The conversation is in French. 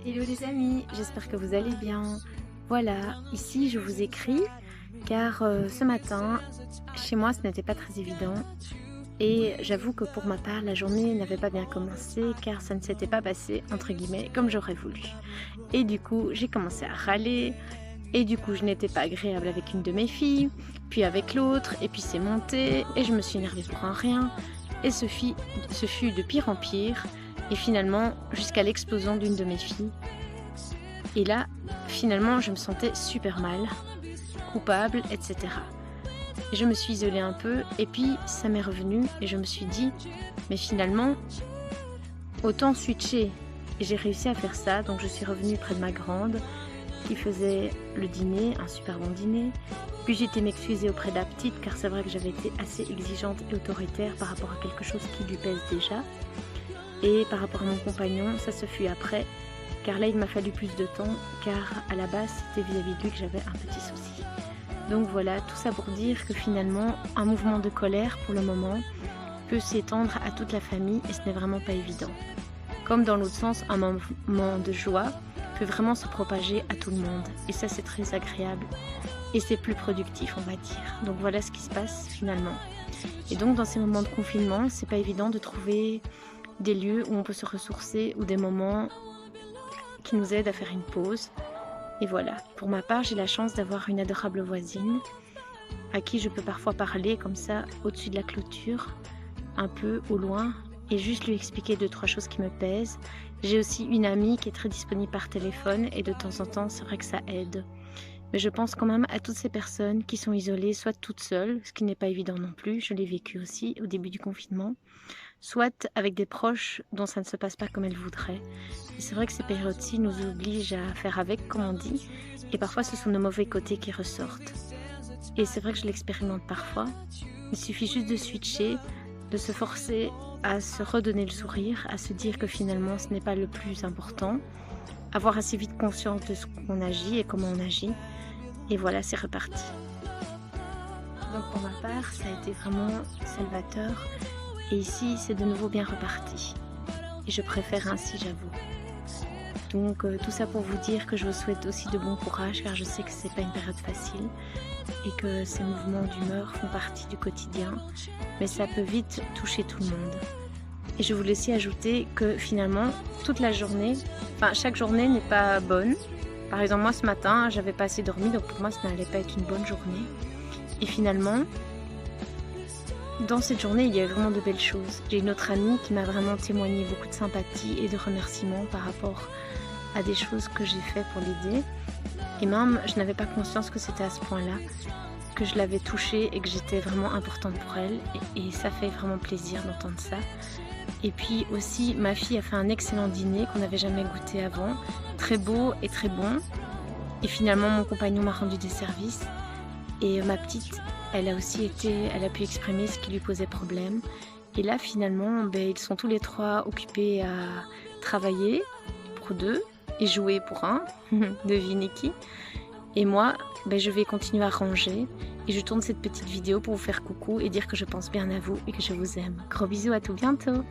Hello les amis, j'espère que vous allez bien. Voilà, ici je vous écris car ce matin, chez moi ce n'était pas très évident et j'avoue que pour ma part la journée n'avait pas bien commencé car ça ne s'était pas passé entre guillemets comme j'aurais voulu. Et du coup j'ai commencé à râler et du coup je n'étais pas agréable avec une de mes filles, puis avec l'autre et puis c'est monté et je me suis énervée pour un rien et ce fut de pire en pire et finalement jusqu'à l'explosion d'une de mes filles. Et là, finalement, je me sentais super mal, coupable, etc. Et je me suis isolée un peu, et puis ça m'est revenu, et je me suis dit, mais finalement, autant switcher. Et j'ai réussi à faire ça, donc je suis revenue près de ma grande, qui faisait le dîner, un super bon dîner. Puis j'ai été m'excuser auprès de la petite, car c'est vrai que j'avais été assez exigeante et autoritaire par rapport à quelque chose qui lui pèse déjà. Et par rapport à mon compagnon, ça se fut après, car là il m'a fallu plus de temps, car à la base c'était vis-à-vis de lui que j'avais un petit souci. Donc voilà, tout ça pour dire que finalement un mouvement de colère pour le moment peut s'étendre à toute la famille et ce n'est vraiment pas évident. Comme dans l'autre sens, un moment de joie peut vraiment se propager à tout le monde et ça c'est très agréable et c'est plus productif on va dire. Donc voilà ce qui se passe finalement. Et donc dans ces moments de confinement, c'est pas évident de trouver des lieux où on peut se ressourcer ou des moments qui nous aident à faire une pause. Et voilà, pour ma part, j'ai la chance d'avoir une adorable voisine à qui je peux parfois parler comme ça au-dessus de la clôture, un peu au loin, et juste lui expliquer 2-3 choses qui me pèsent. J'ai aussi une amie qui est très disponible par téléphone et de temps en temps, c'est vrai que ça aide. Mais je pense quand même à toutes ces personnes qui sont isolées, soit toutes seules, ce qui n'est pas évident non plus, je l'ai vécu aussi au début du confinement, soit avec des proches dont ça ne se passe pas comme elles voudraient. Et c'est vrai que ces périodes-ci nous obligent à faire avec, comme on dit, et parfois ce sont nos mauvais côtés qui ressortent. Et c'est vrai que je l'expérimente parfois. Il suffit juste de switcher, de se forcer à se redonner le sourire, à se dire que finalement ce n'est pas le plus important, avoir assez vite conscience de ce qu'on agit et comment on agit, et voilà, c'est reparti. Donc pour ma part, ça a été vraiment salvateur. Et ici, c'est de nouveau bien reparti. Et je préfère ainsi, j'avoue. Donc tout ça pour vous dire que je vous souhaite aussi de bon courage, car je sais que c'est pas une période facile et que ces mouvements d'humeur font partie du quotidien, mais ça peut vite toucher tout le monde. Et je voulais aussi ajouter que finalement, toute la journée, chaque journée n'est pas bonne. Par exemple, moi ce matin, j'avais pas assez dormi, donc pour moi, ça n'allait pas être une bonne journée. Et finalement, dans cette journée, il y a eu vraiment de belles choses. J'ai une autre amie qui m'a vraiment témoigné beaucoup de sympathie et de remerciements par rapport à des choses que j'ai fait pour l'aider. Et même, je n'avais pas conscience que c'était à ce point-là, que je l'avais touchée et que j'étais vraiment importante pour elle. Et ça fait vraiment plaisir d'entendre ça. Et puis aussi, ma fille a fait un excellent dîner qu'on n'avait jamais goûté avant. Très beau et très bon. Et finalement, mon compagnon m'a rendu des services. Et ma petite, elle a pu exprimer ce qui lui posait problème. Et là, finalement, ils sont tous les trois occupés à travailler pour 2 et jouer pour 1, devinez qui. Et moi, je vais continuer à ranger. Et je tourne cette petite vidéo pour vous faire coucou et dire que je pense bien à vous et que je vous aime. Gros bisous, à tout bientôt!